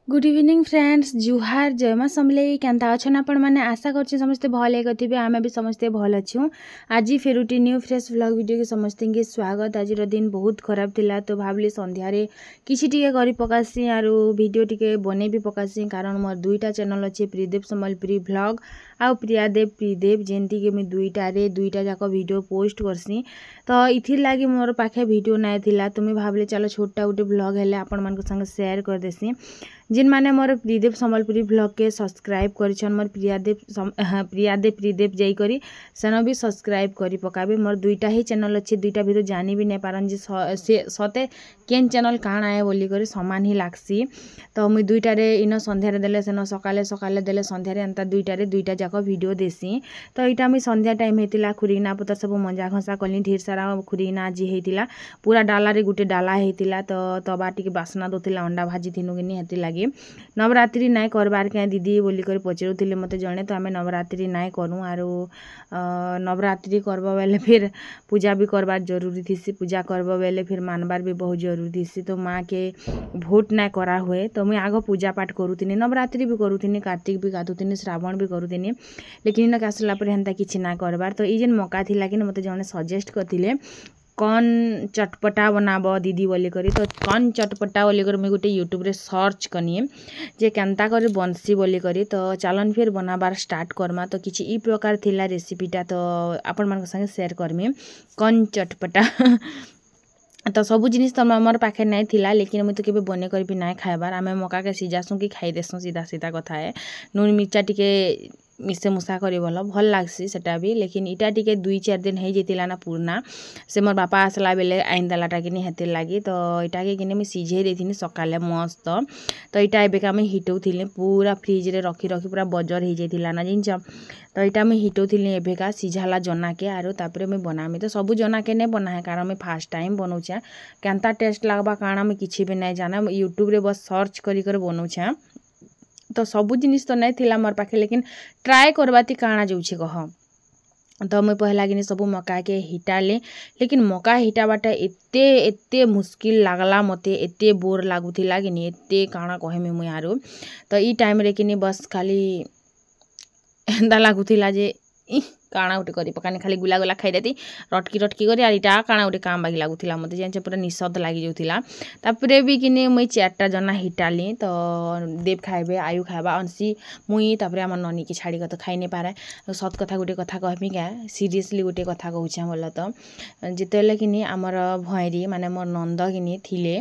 Good evening friends जुहार जयमा समलेई केनता अच्छन आपण मैंने आशा करछी समस्ते भल थे आमे भी समस्ते भल अच्छू आज फिर उठी न्यू फ्रेश व्लॉग वीडियो के समस्त के स्वागत। आज दिन बहुत खराब थिला तो भावली संध्यारे किसी टिके करी पकासी आरु वीडियो टिके बने भी पकासी कारण मोर दुईटा चैनल अच्छे प्रीदेव सम्बलपुरी व्लॉग आउ प्रियादेव प्रीदेव जेंती के मुई दुईटा जाक वीडियो पोस्ट करसी तो इथिर लागी मोर पाखे वीडियो नाय थिला तुम्हें भावले चलो छोटा गोटे व्लॉग हेले आपण मान संग शेयर कर देसी जिन माने मोर प्रीदेव सम्बलपुरी व्लॉग के सब्सक्राइब करिछन मोर प्रियादेव प्रीदेव जाई करी सेनो भी सब्सक्राइब करी पकाबे। मोर दुईटा ही चैनल अच्छे दुईटा भी तो जानी भी नहीं पारन जे सते केन चैनल काण आए बोली करी समान ही लागसी तो मुई दुईटारे इन संध्यारे देले सेनो सकाले सकाले देले संध्यारे एंता दुईटारे दुईटा जाक वीडियो देसी तो इटा मुई संध्या टाइम हेतिला खुरीना पतर सब मंजा घसा कली ढेर सारा खुरीना आज हेतिला पूरा डाला रे गुटे डाला हेतिला तो तबा टिके बासना दोतिला अंडा भाजी थिनु कि हेति लागी नवरात्रि नाय करबार क्या दीदी बोली कर पचरुथिले मते जणे तो आमे नवरात्रि नाय करूँ आरो नवरात्रि करबा बेले फिर पूजा भी करबार जरूरी थीसी पूजा करबा बेले फिर मानबार भी बहुत जरूरी थीसी तो माँ के भोट नाय करा हुए तो मुई आगो पूजा पाठ करूथिनी नवरात्रि भी करूथिनी कार्तिक भी गाधुथिनी श्रावण भी करूथिनी लेकिन इनके आसला पर हेन्ता किछि ना करबार तो ई जेन मौका थिला कि मते जणे सजेस्ट करथिले कौन चटपटा बनाब दीदी बोली करी तो कौन चटपटा बोली कर मुझे गोटे यूट्यूब रे सर्च कनी जे केनता कर बनसी बोली करी तो चलन फिर बनाबार स्टार्ट करमा तो किछि ई प्रकार थिला रेसिपीटा तो आपण मान संगे शेयर करमी कौन चटपटा तो सबू जिनिस तो मोर पाखे नहीं थिला लेकिन मुझे तो केबे बने कर भी ना खाइबार आमे मका के सिजासुँ कि खाई देसुँ सीधा सीधा कथा है नून मिर्चा टिके मिसे मुसा करी भल लागसी सेटा भी लेकिन इटा टिके 2-4 दिन हो जाइतिला ना पुरना से मोर बापा आसला बेले आइन देलाटा कि हेतिर लगी तो इटा के किने सिझे देथिनी सकाले मस्त तो इटा एबेका मुई हिटौथिली पूरा फ्रिज रे रखी रखी पूरा बजर हो जाइतिला ना जिनछ तो इटा मुई हिटौथिली एबेका सिझाला जना के आरो तापरे मुई बनामी तो सबू जना के नहीं बनाए कारण मुई फर्स्ट टाइम बनाऊछे केनता टेस्ट लागबा काଣା मुई किछि भी नहीं जाना यूट्यूब रे बस सर्च करी कर बनाऊछे तो सबू जिनिस तो नहीं थिला मोर पाखे लेकिन ट्राए करबाती काଣା जाऊँचे कह तो मुई पहला कि सब मका के हिटाले लेकिन मका हिटाबाटा एते एते मुश्किल लागला मते एते बोर लागुथिला कि एते काଣା कहमी मुई आरो तो ई टाइम रे कि बस खाली एंदा लागुथिला जे काଣା गोटे करी पकानी खाली गुला गुला खाई देती रटकी रटकी करी आर इटा काଣା गोटे काम बाकी लागुथिला मते जान पूरा निशद लागी जाउथिला तापरे भी किने मुई 4टा जना हिटाली तो देव खाइबे आयु खाइबा अंशी मुई तापरे हमर ननी के छाड़ी तो खाई नहीं पारे सत कथा गोटे कथा कहमी क्या सीरियसली गोटे कथा कहूछे बोल तो जितेले किने हमर भैरी माने मोर नंद किने थिले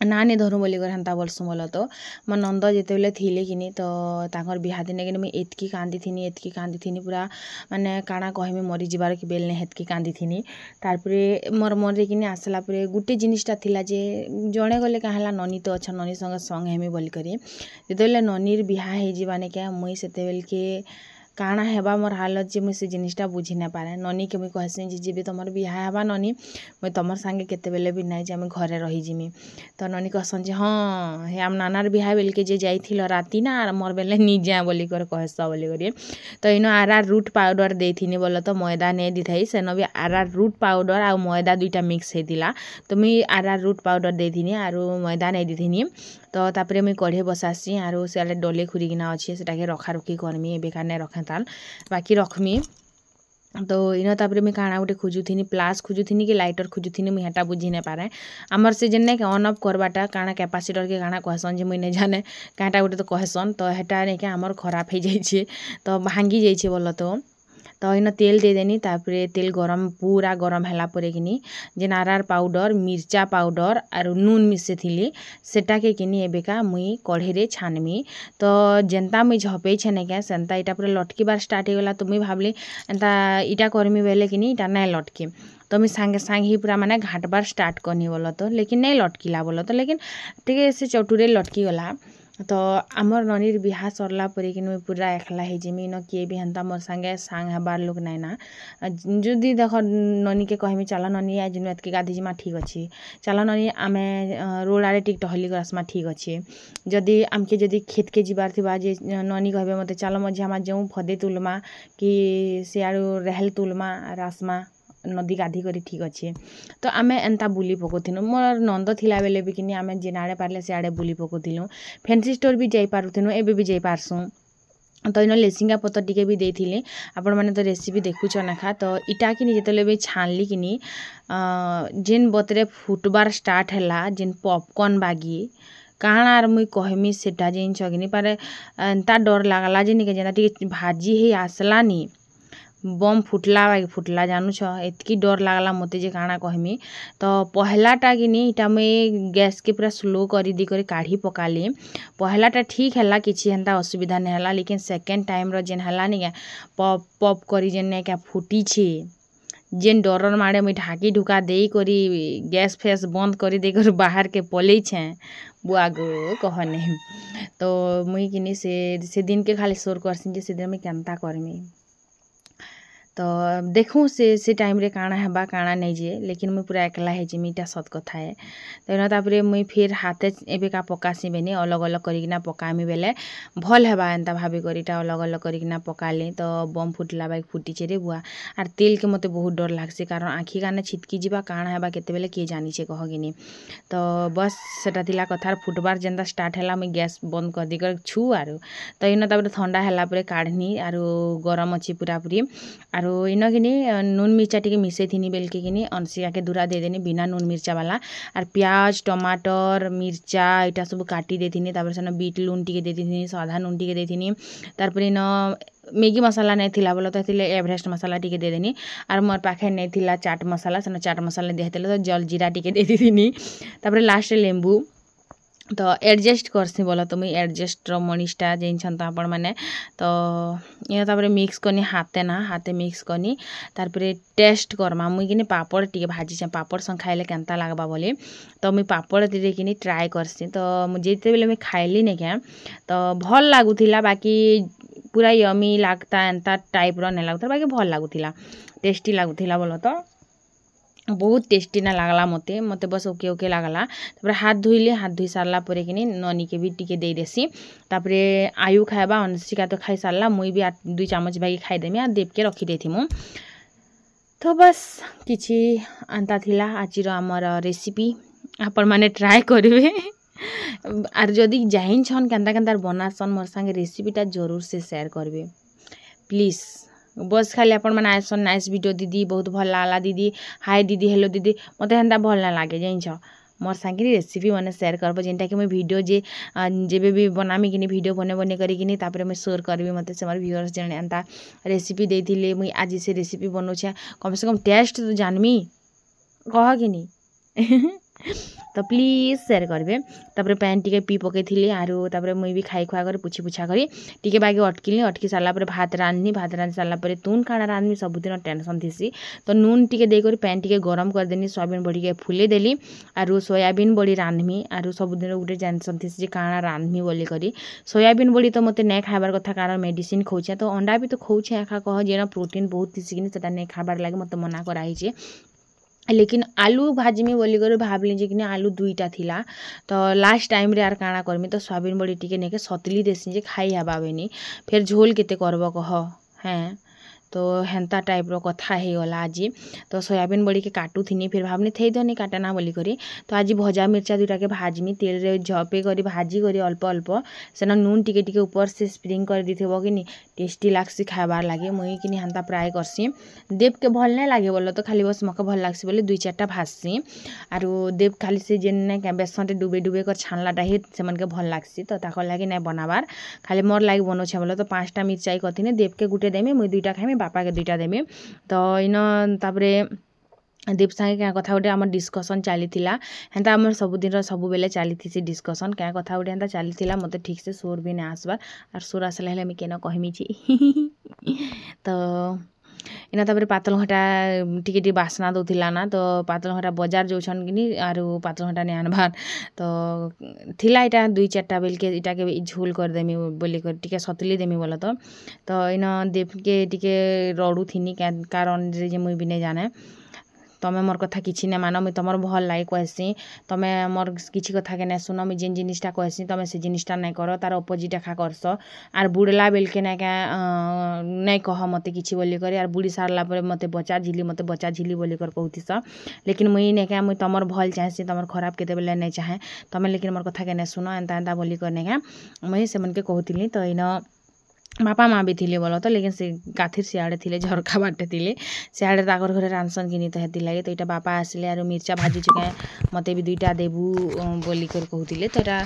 नानी धरू बोली कर हेन्ता बोलसुँ बोल तो मो नंद जितेबले थिले किनी तो तांकर बिहा दिने कि मुई एतकी कांदी पूरा माने काଣା कहमी मरी जीवार कि बेलने हेतकी कांदी थिनी तारपरे मोर मन रे किनी आसला परे गुटे जिनिसटा थिला जे जणे गले काहला ननी तो अच्छा ननी संग हेमी बोली करी जितेबले ननीर बिहा हे जीवाने क्या मुई सेतेबेल के काଣା हेबा मोर हालत जे मुई से जिनिसटा बुझी ना पारे ननी के मुई कहसी जे जेबे तमर बिहा हेबा ननी मुई तमर संगे केतेबेले भी नाइ जे आमे घरे रही जिमी तो ननी कहसन जे हाँ हे आम नानार बिहा बेल के जे जाइथिल राती ना आर मोर बेले नी जा बोली कर कहस बोली करी तो इनो आर रूट पाउडर देथिनी बोल तो मैदा नहीं दी थाई सेनो भी आर रूट पाउडर आ मैदा दुईटा मिक्स हेतिला तो मुई आर रूट पाउडर देथिनी आरो मैदा नहीं देथिनी तो तापरे मुई कढ़े बसासी आरो से डले खुरीकिना अच्छे सेटाके रखारखी करमी बेकार नहीं रखे ताल बाकी रखमी तो इन तापरे मुई काଣା गोटे खोजुथिनी प्लास खोजुथिनी कि लाइटर खोजुथिनी मुई हेटा बुझी नहीं पारे आमर से जेन नहीं ऑन ऑफ करवाटा काଣା कैपेसिटर के काଣା कहसन जे मुई नहीं जाने काँटा गोटे तो कहसन तो हेटा नहीं क्या आमर खराब हो जाइए तो भांगी जाइए बोल तो इन तेल दे देनी तापरे तेल गरम पूरा गरम हैला परे किनी जेन आर पाउडर मिर्चा पाउडर आर नून मिसे थिली सेटा के किनी एबेका मुई कढ़े रे छानमी तो जेनता मुई झपे छेने क्या सेनता इटा पूरा लटकीबार स्टार्ट हो गला तो मुई भाबली एंता इटा करमी बेले किनी इटा नहीं लटके तो मुई सांगे सांगे ही पूरा माने घाटबार स्टार्ट करनी बोल तो लेकिन नहीं लटकिला बोल तो लेकिन टिके से चटुरे लटकी गला तो आमर ननीर बिहा सरला परे कि मुई पूरा एकला हे जिमी न किए भी हेन्ता मोर संगे सांग हेबार लोक नाइ ना जदि देख ननी के कहमी चल ननी आज एतके गाधी जिमा ठीक अच्छे चल ननी आमे रोड आड़े टिक टहली करसमा ठीक अच्छे जदि आमके जदि खेत के जीवार थिबा जे ननी कहबे मते चल मझे आमा जाऊँ फदे तुलमा कि सियाड़ू रेहल तुलमा रासमा नदी गाधी करी ठीक अच्छे तो आमे एंता बुली पकोथिनु मोर नंद थिला बेले भी किनी आमे जेनाड़े पारले से आड़े बुली पकोथिलु फैंसी स्टोर भी जाई पारुथिनु एबे भी जाई पारसु तो इन लेसिंगा पतर टिके भी देथिले आपण माने तो रेसिपी देखुछ नखा तो इटा किनी जेतले भी छानली किनी जेन बतरे फुटबार स्टार्ट हैला जेन पॉपकॉर्न बागी काଣା आर मुई कहमी सेटा जिन छगिनी पारे एंता डर लागला जे निके जेना टिके भाजी हे आसलानी बम फुटला जानूछ एतकी डर लागला मते जे काଣା कहमी तो पहलाटा किनी इटा मुई गैस के पूरा स्लो करी दी करे काढ़ी पकाली पहलाटा ठीक हैला किछि हेंता असुविधा नहीं हैला लेकिन सेकेंड टाइम रो जेन हैला नि पॉप पॉप करी जेन क्या फुटी छे जेन डरर माड़े मुई ढाकी ढुका देई करी गैस फैस बंद करी दे कर बाहर के पलई छे बुआ गो कह नहीं तो मुई किनी से दिन के खाली सोर करसिन जे से दिन में केनता करमी तो देखूँ से टाइम रे काଣା हेबा काଣା नहीं जे लेकिन मुई पूरा एकला है जे मीटा सत कथा है तो इना तापरे मुई फिर हाथे एबेका पकासी बेनी अलग अलग करिकिना पकामी बेले भल हेबा एंता भाबी करिटा अलग अलग करिकिना पकाली तो बम फुटला बाइक फुटी रे बुआ आर तेल के मते बहुत डर लागसे कारण आखी काने छिटकी जीवा काଣା हेबा केते बेले के जानी छे कहगिनी तो बस सेटा थिला कथार फुटबार जेंदा स्टार्ट हैला मुई गैस बंद कर दी कर छु आरो तो इना तापरे ठंडा हैला परे काढनी आरो गरम अछि पूरा पूरी आरो इन किनी नून मिर्चा टिके मिसई थिनी बेलके किनी अनसिया के दूरा दे देनी बिना नून मिर्चा वाला आर प्याज टमाटर मिर्चा इटा सब काटी देथिनी तापर सेन बीट लून टिके देथिनी साधा नून टिके देथिनी तारपर इन मैगी मसाला नहीं थिला बोलो तो एवरेस्ट मसाला टिके दे देनी आर मोर पाखे नहीं थिला चाट मसाला सेन चाट मसाला देथिले तो जल जीरा टिके दे देथिनी तापर लास्ट लेंबू तो एडजस्ट करसी बोला तो मुई एडजस्ट मनीषटा जेन छन तो आपण माने तो ये तापर मिक्स करनी हाथे मिक्स करनी तारपर टेस्ट करमा मुई किनी पापड़ टिके भाजी छे पापड़ संग खाइले केनता लागबा बोले तो मुई पापड़ टिके किनी ट्राई करसी तो जेते बेले मुई खाइली ने क्या तो भल लागुथिला बाकी पूरा यमी लागता एंता टाइप रो नै लागुथा बाकी भल लागुथिला टेस्टी लागुथिला बोलो तो बहुत टेस्टी ना लागला मते बस ओके ओके लागला तापर हाथ धुई सारला परे किनी ननी के भी टिके दे देसी तापर आयु खाइबा अनसिका तो खाई सारला मुई भी 2 चामच भागी खाई देमी आ देव के रखी देथिमु तो बस किछि अंता थिला आजिर हमर रेसिपी आपण माने ट्राई करबे आर जदी जाहिन छन केनता केनता बनासन मोर संगे रेसिपीटा जरूर से शेयर करबे प्लीज बस खाली आपण माने आइसन नाइस वीडियो दीदी बहुत भल लागला दीदी हाय दीदी हेलो दीदी मते हेंता भल ना लागे जानिछ मोर संगे रेसिपी माने शेयर करबो जेनटा कि मैं वीडियो जेबे भी बनामी किनी वीडियो बने करी किनी तापर मैं शेयर करबी मते से हमर व्यूअर्स जने एंता रेसिपी देथिले मुई आज से रेसिपी बनोछे कम से कम टेस्ट तो जानमी कह किनी तो प्लीज शेयर करबे तापर पैन टिके पी पके थिली आरो तापर मुई भी खाई खुआ कर पुछी पुछा करी टिके बागे अटकी सारला पर भात रांधनी सारला पर तून खाना रांधनी सबुदिन टेंशन थीसी तो नून टिके दे कर पैन टिके गरम कर देनी सोयाबीन बड़ी के फुले देली आरो सोयाबीन बड़ी रांधमी आरो सबुदिन गुटे टेंशन थीसी जे काना रांधमी बोली करी सोयाबीन बड़ी तो मते नै खाबार कथा कारण मेडिसिन खौछे तो अंडा भी तो खौछे एखा कह जेना प्रोटीन बहुत थीसी कि सेटा नै खाबार लागे मते मना कराई छे लेकिन आलू भाजी में बोली कर भावली जे कि आलू 2टा थिला तो लास्ट टाइम रे यार काଣା करमी तो सोयाबीन बड़ी टिके नेके सतली देसी जे खाई हबाबेनी फिर झोल केते करबो कह हैं तो हेंता टाइप रो कथा हे गला आज तो सोयाबीन बड़ी के काटू थिनी फिर भावनी थई दनी काटना बोली करी तो आज भजा मिर्चा 2टा के भाजमी तेल रे झपे करी भाजी करी अल्प अल्प सेना नून टिके टिके ऊपर से स्प्रिंग कर दिथबो कि टेस्टी लागसी खाबार लागे मुई कि हेंता प्राय करसी देव के भल नै लागे बोलो तो खाली बस मके भल लागसी बोले 2-4टा भाजसी आरो देव खाली से जेन के बेसन टे डुबे कर छानलाटा हे से मन के भल लागसी तो ताको लागे नै बनाबार खाली मोर लागे बनो छे बोलो तो 5टा मिर्चाई कथिने देव के गुटे देमी मुई 2टा खाइमी बापा के 2टा देमी तो इन तापरे दीप संगे क्या कथा गोटे आम डिस्कसन चली हेन्ता आम सबुदिन सब बेले चली डिस्कसन क्या कथा गोटे हेन्ता चली मत ठीक से सोर भी नहीं आसबार आर सोर आसला हेले मुझे केन कहमी तो इना तापर पातल घटा टिके बासना दौला ना तो पातल घटा बजार जाऊन कि आरु पातल घटा नहीं आनबार तो थिला इटा 2-4टा बेल के इटा के झोल कर देमी बोली कर टिके सतली देमी बोला तो इन देव के टिके रड़ू थिनी कारण जे मुई भी नहीं जाने तमे मोर कथा किछि ने मान मुई तमर भल लागे कहसी तमे मोर किछि कथा के ने सुन मुई जेन जिनिसटा कहसी तमे से जिनिसटा नै कर तार अपोजिट एखा करस आर बुड़ला बेल के ना का नै कह मते किछि बोली करे आर बुड़ी सारला पर मते बचा झिली बोली कर कहतिस लेकिन मुई नै का मुई तमर भल चाहसी तमर खराब केते बेले नै चाहे तमे लेकिन मोर कथा के ने सुन एंता एंता बोली कर नै का मुई से मन के कहतिली तो इन बापा माँ भी थिले बोल तो लेकिन से काथिर सियाड़े थिले झरका बाटे थिले सियाड़े ताकर घरे रांसन किनी तो हेती लगे तो इटा बापा आसिले आरो मिर्चा भाजु छे मते भी दुईटा देबू बोली कर कहतिले तो एटा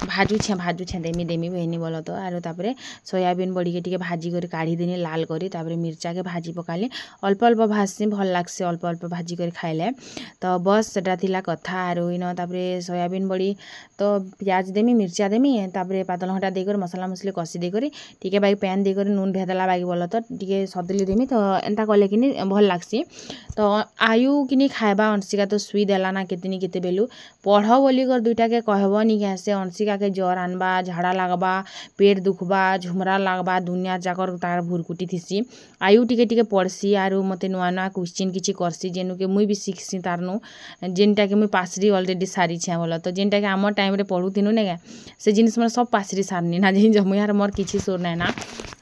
भाजु छे देमी बहनी बोल तो आरो तापरे सोयाबीन बड़ी के टिके भाजी कर काढ़ी देनी लाल करी तापरे मिर्चा के भाजी पकाली अल्प अल्प भाजसी भल लागसे अल्प अल्प भाजी कर खाइले तो बस सेटा थिला कथा आरो इन तापरे सोयाबीन बड़ी तो प्याज देमी मिर्चा देमी तापरे पातल घंटा देकर मसला मसली कसी देकर टिके बाई पैन देकर नून भेदला बागी बोल तो टिके सदली देमी तो एंता कले कि भल लागसी तो आयु कि खाइबा अंशिका तो सुई देला ना केतनी केते बेलू पढ़ बोली कर दुईटा के कहबनी क्या से अंशिका के ज्वर आनबा झाड़ा लागबा पेट दुखबा झुमरा लागबा दुनिया जाकर तार भुरकुटी थीसी आयु टिके टिके पढ़सी आरु मते नुआ नुआ क्वेश्चन किछि करसी जेनु के मुई भी शिखसी तारनु जेनटा के मुई पासरी ऑलरेडी सारी छे बोल तो जेनटा के आम टाइम रे पढ़ुथिनु ने से जिनिस मन सब पासरी सारनी ना जे जमुई यार मोर किछि सोर नै ना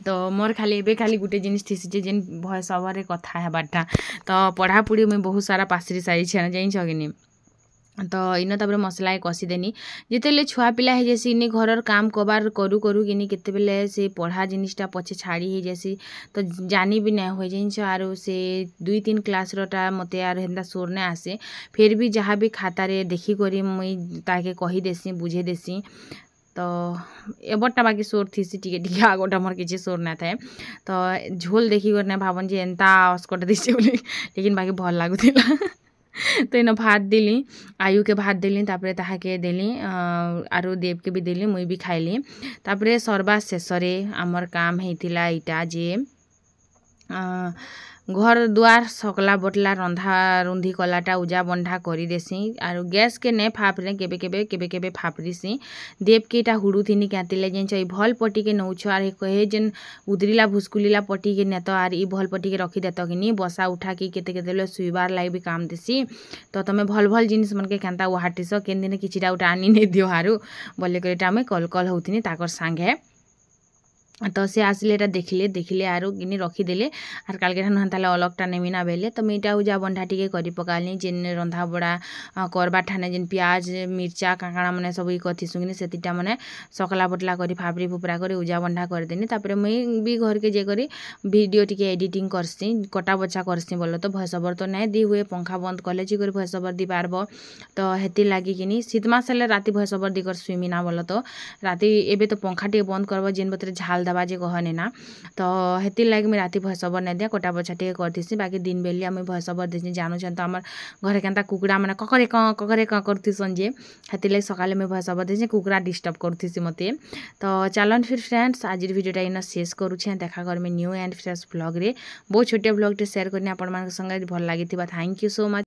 तो मोर खाली एबे खाली गुटे जिनिस थीसी जे जेन भॉइस ओवर कथा हेबाटा तो पढ़ापुढ़ी मुई बहुत सारा पासरी सारी छे जाइन छगिनी तो इन तापर मसला कसीदेनी जितेले छुआ पिला हो जैसी इन घर काम कबार करू करू कि केते बेले से पढ़ा जिनिसटा पछे छाड़ी हो जैसी तो जानी भी नहीं हो जाइन आरो से 2-3 क्लास रोटा मते आर हेंदा सोर ने आसे फिर भी जहाँ भी खाता रे देखी करी मुई ताके कही देसी बुझे देसी तो एबरटा बाकी सोर थीसी टिके टिके आगोटा मोर किछि सोर ना थाए तो झोल देखी करना भावन जे एंता अस्कट दिसे बोली लेकिन बाकी भल लागुथिला तो इन भात दिली आयु के भात दिली तापरे ताहाके देली आरो देव के भी दिली मुई भी खाइली तापरे सर्वा शेषरे आमर काम हेतिला इटा जे घर दुआर सकला बटला रंधा रुंधी कलाटा उजा बंधा करी देसी आरो गैस के ने फापरे केबे फापरीसी देव के इटा हुड़ू थिनी क्यातिले जेन ई भल पटी के नौछ आर कहे जेन उदरीला भुसकुलीला पटी के नेत आर ई भल पटी के रखी देत कि बसा उठा के केते केते सुइबार लाई भी काम देसी तो तमे भल भल जिनिस मन के केंता वाटिस केन दिन किछिटा उठा आनी ने दियो हारू बोले कर एटा मैं कल होथिनी ताकर संगे तो से आसिले एटा देखिले आरो किनी रखीदेले आर कालके ठान ताले अलगटा नेमिना बेले तो मीटा उजा बंधा टिके करी पकाली जेन रंधा बड़ा करबा ठाने जेन प्याज मिर्चा काकाणा मने सब ई कथि सुगिनी सेतिटा मने सकला बटला करी फापरी फुपरा करी उजा बंधा कर देनी तापरे मुई भी घर के जे करी वीडियो टिके एडिटिंग करसी कटा बचा करसी बोलो तो भॉइस ओवर तो नै दी हुए पंखा बंद कले जी करी भॉइस ओवर दी पारबो तो हेति लागी किनी शीत मास ले राती भॉइस ओवर दी कर सुइमिना बोलो तो राती एबे तो पंखा टिके बंद करबो जेन बतरे झाल दबा जे कहने ना तो हेति लागी मुई राती भॉइस ओवर नै दिया कटा बचा टिके करथिसी बाकी दिन बेलिया मुई भॉइस ओवर देसी जानु छन तो हमर घरे केनता कुकुड़ा माने ककरे क करथिसन जे हेति लागी सकाले मुई भॉइस ओवर देसी कुकुड़ा डिस्टर्ब करथिसी मते तो चलन फिर फ्रेंड्स आज वीडियोटा इन शेष करू छे देखा कर में न्यू एंड फ्रेश ब्लॉग रे बहुत छोटे ब्लॉग टे शेयर करनी आपण मान संगे भल लागिथिबा थैंक यू सो मच।